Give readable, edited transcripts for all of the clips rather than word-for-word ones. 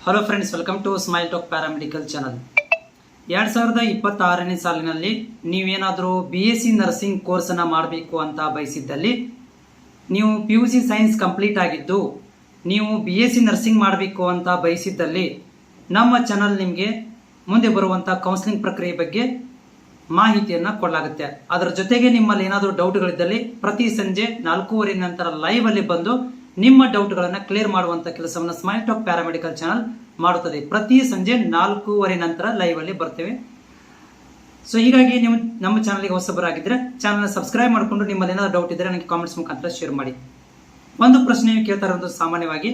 Hello friends, welcome to Smile Talk paramedical channel. 2026ನೇ ಸಾಲಿನಲ್ಲಿ ನೀವೇನಾದರೂ BSc ನರ್ಸಿಂಗ್ ಕೋರ್ಸನ್ನು ಮಾಡಬೇಕು ಅಂತ ಬಯಸಿದ್ದಲ್ಲಿ, ನೀವು PUC ಸೈನ್ಸ್ ಕಂಪ್ಲೀಟ್ ಆಗಿದ್ದು ನೀವು BSc ನರ್ಸಿಂಗ್ ಮಾಡಬೇಕು ಅಂತ ಬಯಸಿದ್ದಲ್ಲಿ ನಮ್ಮ ಚಾನಲ್ ನಿಮಗೆ ಮುಂದೆ ಬರುವಂಥ ಕೌನ್ಸಿಲಿಂಗ್ ಪ್ರಕ್ರಿಯೆ ಬಗ್ಗೆ ಮಾಹಿತಿಯನ್ನು ಕೊಡಲಾಗುತ್ತೆ. ಅದರ ಜೊತೆಗೆ ನಿಮ್ಮಲ್ಲಿ ಏನಾದರೂ ಡೌಟ್ಗಳಿದ್ದಲ್ಲಿ ಪ್ರತಿ ಸಂಜೆ 4:15 ನಂತರ ಲೈವ್ ಅಲ್ಲಿ ಬಂದು ನಿಮ್ಮ ಡೌಟ್ಗಳನ್ನು ಕ್ಲಿಯರ್ ಮಾಡುವಂಥ ಕೆಲಸವನ್ನು ಸ್ಮೈಲ್ ಟಾಕ್ ಪ್ಯಾರಾಮೆಡಿಕಲ್ ಚಾನಲ್ ಮಾಡುತ್ತದೆ. ಪ್ರತಿ ಸಂಜೆ 4:15 ನಂತರ ಲೈವ್ ಅಲ್ಲಿ ಬರ್ತೇವೆ. ಸೊ ಹೀಗಾಗಿ ನೀವು ನಮ್ಮ ಚಾನಲ್ಗೆ ಹೊಸಬರಾಗಿದ್ದರೆ ಚಾನಲ್ನ ಸಬ್ಸ್ಕ್ರೈಬ್ ಮಾಡಿಕೊಂಡು ನಿಮ್ಮಲ್ಲಿ ಏನಾದರೂ ಡೌಟ್ ಇದ್ದರೆ ನನಗೆ ಕಾಮೆಂಟ್ಸ್ ಮುಖಾಂತರ ಶೇರ್ ಮಾಡಿ. ಒಂದು ಪ್ರಶ್ನೆ ಕೇಳ್ತಾ ಇರೋದು, ಸಾಮಾನ್ಯವಾಗಿ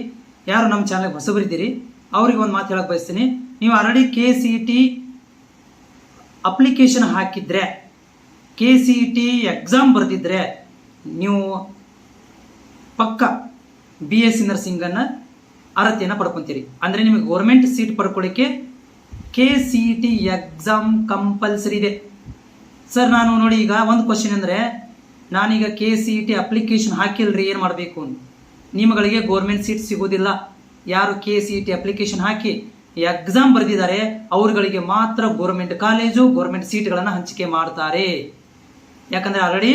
ಯಾರು ನಮ್ಮ ಚಾನಲ್ಗೆ ಹೊಸಬರಿದ್ದೀರಿ ಅವ್ರಿಗೆ ಒಂದು ಮಾತು ಹೇಳಕ್ಕೆ ಬಯಸ್ತೀನಿ. ನೀವು ಆಲ್ರೆಡಿ KCET ಅಪ್ಲಿಕೇಶನ್ ಹಾಕಿದ್ರೆ, KCET ಎಕ್ಸಾಮ್ ಬರೆದಿದ್ರೆ ನೀವು ಪಕ್ಕ BSc ನರ್ಸಿಂಗನ್ನು ಅರ್ಹತೆಯನ್ನು ಪಡ್ಕೊತೀರಿ. ಅಂದರೆ ನಿಮಗೆ ಗೌರ್ಮೆಂಟ್ ಸೀಟ್ ಪಡ್ಕೊಳ್ಳಿಕ್ಕೆ KCET ಎಕ್ಸಾಮ್ ಕಂಪಲ್ಸರಿ ಇದೆ. ಸರ್ ನಾನು ನೋಡಿ, ಈಗ ಒಂದು ಕ್ವಶನ್ ಅಂದರೆ, ನಾನೀಗ KCET ಅಪ್ಲಿಕೇಶನ್ ಹಾಕಿಲ್ರಿ, ಏನು ಮಾಡಬೇಕು? ನಿಮಗಳಿಗೆ ಗೌರ್ಮೆಂಟ್ ಸೀಟ್ ಸಿಗೋದಿಲ್ಲ. ಯಾರು KCET ಅಪ್ಲಿಕೇಶನ್ ಹಾಕಿ ಎಕ್ಸಾಮ್ ಬರೆದಿದ್ದಾರೆ ಅವ್ರಗಳಿಗೆ ಮಾತ್ರ ಗೌರ್ಮೆಂಟ್ ಕಾಲೇಜು ಗೌರ್ಮೆಂಟ್ ಸೀಟ್ಗಳನ್ನು ಹಂಚಿಕೆ ಮಾಡ್ತಾರೆ. ಯಾಕಂದರೆ ಆಲ್ರೆಡಿ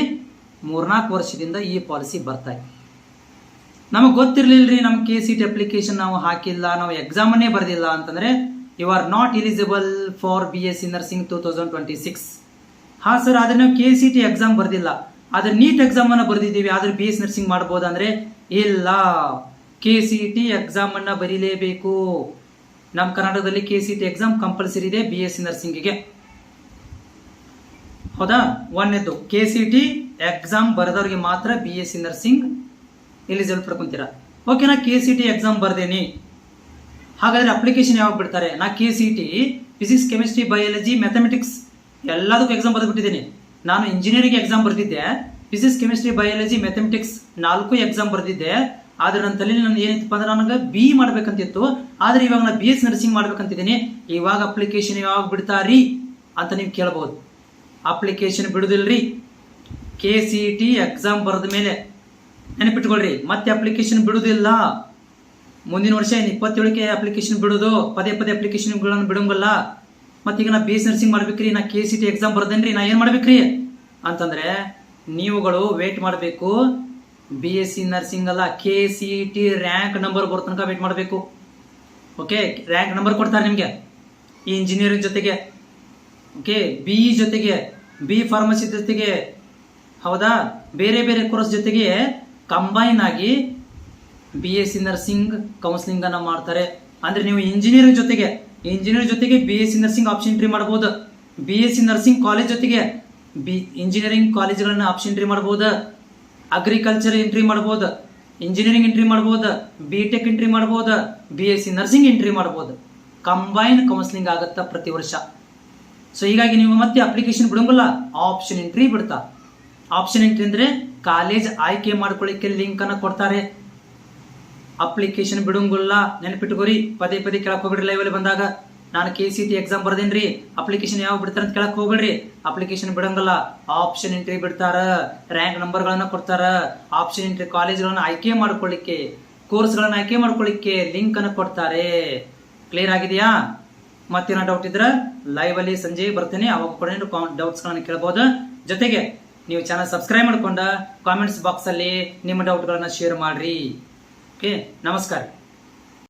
3-4 ವರ್ಷದಿಂದ ಈ ಪಾಲಿಸಿ ಬರ್ತಾ ಇದೆ. ನಮಗೆ ಗೊತ್ತಿರಲಿಲ್ಲರಿ, ನಮ್ಮ KCET ಅಪ್ಲಿಕೇಶನ್ ನಾವು ಹಾಕಿಲ್ಲ, ನಾವು ಎಕ್ಸಾಮನ್ನೇ ಬರೆದಿಲ್ಲ ಅಂತಂದರೆ you are not eligible for BSc nursing 2026. ಹಾಂ ಸರ್, ಆದರೆ ನಾವು KCET ಎಕ್ಸಾಮ್ ಬರೆದಿಲ್ಲ, ಆದರೆ ನೀಟ್ ಎಕ್ಸಾಮನ್ನು ಬರೆದಿದ್ದೀವಿ, ಆದರೆ BSc ನರ್ಸಿಂಗ್ ಮಾಡ್ಬೋದು ಅಂದರೆ ಇಲ್ಲ, KCET ಎಕ್ಸಾಮನ್ನು ಬರೀಲೇಬೇಕು. ನಮ್ಮ ಕರ್ನಾಟಕದಲ್ಲಿ KCET ಎಕ್ಸಾಮ್ ಕಂಪಲ್ಸರಿ ಇದೆ BSc ನರ್ಸಿಂಗಿಗೆ. ಹೌದಾ? ಒಂದನೇದು, KCET ಎಕ್ಸಾಮ್ ಬರೆದವ್ರಿಗೆ ಮಾತ್ರ BSc ನರ್ಸಿಂಗ್ ಎಲಿಜಿಬಲ್ ಪಡ್ಕೊಂತೀರಾ. ಓಕೆನಾ? KCET ಎಕ್ಸಾಮ್ ಬರ್ದೇನಿ, ಹಾಗಾದ್ರೆ ಅಪ್ಲಿಕೇಶನ್ ಯಾವಾಗ ಬಿಡ್ತಾರೆ? ನಾ KCET physics, chemistry, biology, mathematics ಎಲ್ಲದಕ್ಕೂ ಎಕ್ಸಾಮ್ ಬರೆದ್ಬಿಟ್ಟಿದ್ದೀನಿ. ನಾನು ಇಂಜಿನಿಯರಿಂಗ್ ಎಕ್ಸಾಮ್ ಬರೆದಿದ್ದೆ, physics, chemistry, biology, mathematics 4 exam ಬರೆದಿದ್ದೆ. ಆದರೆ ನನ್ನ ತಲೆಯಲ್ಲಿ ನಾನು ಏನಿತ್ತಪ್ಪ ಅಂದ್ರೆ, ನನಗೆ BE ಮಾಡ್ಬೇಕಂತಿತ್ತು, ಆದರೆ ಇವಾಗ ನಾನು BSc ನರ್ಸಿಂಗ್ ಮಾಡ್ಬೇಕಂತಿದ್ದೀನಿ. ಇವಾಗ ಅಪ್ಲಿಕೇಶನ್ ಯಾವಾಗ ಬಿಡ್ತಾರಿ ಅಂತ ನೀವು ಕೇಳ್ಬೋದು. ಅಪ್ಲಿಕೇಶನ್ ಬಿಡುದಿಲ್ರಿ, KCET ಎಕ್ಸಾಮ್ ಬರೆದ ಮೇಲೆ ನೆನಪಿಟ್ಕೊಳ್ರಿ. ಮತ್ತೆ ಅಪ್ಲಿಕೇಶನ್ ಬಿಡುವುದಿಲ್ಲ. ಮುಂದಿನ ವರ್ಷ 27ಕ್ಕೆ ಅಪ್ಲಿಕೇಶನ್ ಬಿಡೋದು, ಪದೇ ಅಪ್ಲಿಕೇಶನ್ಗಳನ್ನು ಬಿಡೋಂಗಲ್ಲ. ಮತ್ತೀಗ ನಾ BSc ನರ್ಸಿಂಗ್ ಮಾಡ್ಬೇಕ್ರಿ, ನಾ KCET ಎಕ್ಸಾಮ್ ಬರ್ದೇನ್ರಿ, ನಾ ಏನು ಮಾಡ್ಬೇಕ್ರಿ ಅಂತಂದರೆ ನೀವುಗಳು ವೇಟ್ ಮಾಡಬೇಕು. BSc ನರ್ಸಿಂಗ್ ಅಲ್ಲ, KCET ರ್ಯಾಂಕ್ ನಂಬರ್ ಬರೋ ತನಕ ವೇಟ್ ಮಾಡಬೇಕು. ಓಕೆ, ರ್ಯಾಂಕ್ ನಂಬರ್ ಕೊಡ್ತಾರೆ ನಿಮಗೆ ಈ ಇಂಜಿನಿಯರಿಂಗ್ ಜೊತೆಗೆ. ಓಕೆ, BE ಜೊತೆಗೆ, B ಫಾರ್ಮಸಿ ಜೊತೆಗೆ, ಹೌದಾ, ಬೇರೆ ಕೋರ್ಸ್ ಜೊತೆಗೆ ಕಂಬೈನ್ ಆಗಿ BSc ನರ್ಸಿಂಗ್ ಕೌನ್ಸಿಲಿಂಗ್ ಅನ್ನ ಮಾಡ್ತಾರೆ. ಅಂದ್ರೆ ನೀವು ಇಂಜಿನಿಯರಿಂಗ್ ಜೊತೆಗೆ BSc ನರ್ಸಿಂಗ್ ಆಪ್ಷನ್ ಎಂಟ್ರಿ ಮಾಡಬಹುದು. BSc ನರ್ಸಿಂಗ್ ಕಾಲೇಜ್ ಜೊತೆಗೆ ಇಂಜಿನಿಯರಿಂಗ್ ಕಾಲೇಜ್ಗಳನ್ನ ಆಪ್ಷನ್ ಎಂಟ್ರಿ ಮಾಡಬಹುದು. ಅಗ್ರಿಕಲ್ಚರ್ ಎಂಟ್ರಿ ಮಾಡಬಹುದು, ಇಂಜಿನಿಯರಿಂಗ್ ಎಂಟ್ರಿ ಮಾಡಬಹುದು, BTech ಎಂಟ್ರಿ ಮಾಡಬಹುದು, BSc ನರ್ಸಿಂಗ್ ಎಂಟ್ರಿ ಮಾಡಬಹುದು. ಕಂಬೈನ್ ಕೌನ್ಸಿಲಿಂಗ್ ಆಗುತ್ತಾ ಪ್ರತಿ ವರ್ಷ. ಸೊ ಹೀಗಾಗಿ ನೀವು ಮತ್ತೆ ಅಪ್ಲಿಕೇಶನ್ ಬಿಡೋಂಗಿಲ್ಲ, ಆಪ್ಷನ್ ಎಂಟ್ರಿ ಬಿಡ್ತಾ. ಆಪ್ಷನ್ ಎಂಟ್ರಿ ಅಂದ್ರೆ ಕಾಲೇಜ್ ಆಯ್ಕೆ ಮಾಡ್ಕೊಳ್ಳಿಕ್ಕೆ ಲಿಂಕ್ ಅನ್ನ ಕೊಡ್ತಾರೆ. ಅಪ್ಲಿಕೇಶನ್ ಬಿಡೋಂಗಿಲ್ಲ, ನೆನಪಿಟ್ಕೋರಿ. ಪದೇ ಕೇಳಕ್ ಹೋಗ್ಬಿಡ್ರಿ. ಲೈವ್ ಅಲ್ಲಿ ಬಂದಾಗ ನಾನು KCET ಎಕ್ಸಾಮ್ ಬರ್ದೇನ್ರಿ, ಅಪ್ಲಿಕೇಶನ್ ಯಾವಾಗ ಬಿಡ್ತಾರ ಅಂತ ಕೇಳಕ್ ಹೋಗ್ಬಿಡ್ರಿ. ಅಪ್ಲಿಕೇಶನ್ ಬಿಡಂಗಲ್ಲ, ಆಪ್ಷನ್ ಎಂಟ್ರಿ ಬಿಡ್ತಾರ. ರ್ಯಾಂಕ್ ನಂಬರ್ಗಳನ್ನ ಕೊಡ್ತಾರ. ಆಪ್ಷನ್ ಎಂಟ್ರಿ ಕಾಲೇಜ್ಗಳನ್ನ ಆಯ್ಕೆ ಮಾಡ್ಕೊಳ್ಳಿಕ್ಕೆ, ಕೋರ್ಸ್ಗಳನ್ನ ಆಯ್ಕೆ ಮಾಡ್ಕೊಳ್ಳಿಕ್ಕೆ ಲಿಂಕ್ ಅನ್ನು ಕೊಡ್ತಾರೆ. ಕ್ಲಿಯರ್ ಆಗಿದೆಯಾ? ಮತ್ತೇನೋ ಡೌಟ್ ಇದ್ರೆ ಲೈವ್ ಅಲ್ಲಿ ಸಂಜೆ ಬರ್ತೇನೆ, ಅವಾಗ ಕೂಡ ಡೌಟ್ಸ್ ಗಳನ್ನ ಕೇಳಬಹುದು. ಜೊತೆಗೆ ನೀವು ಚಾನಲ್ ಸಬ್ಸ್ಕ್ರೈಬ್ ಮಾಡ್ಕೊಂಡ ಕಾಮೆಂಟ್ಸ್ ಬಾಕ್ಸ್ ಅಲ್ಲಿ ನಿಮ್ಮ ಡೌಟ್ಗಳನ್ನ ಶೇರ್ ಮಾಡ್ರಿ. ಓಕೆ, ನಮಸ್ಕಾರ.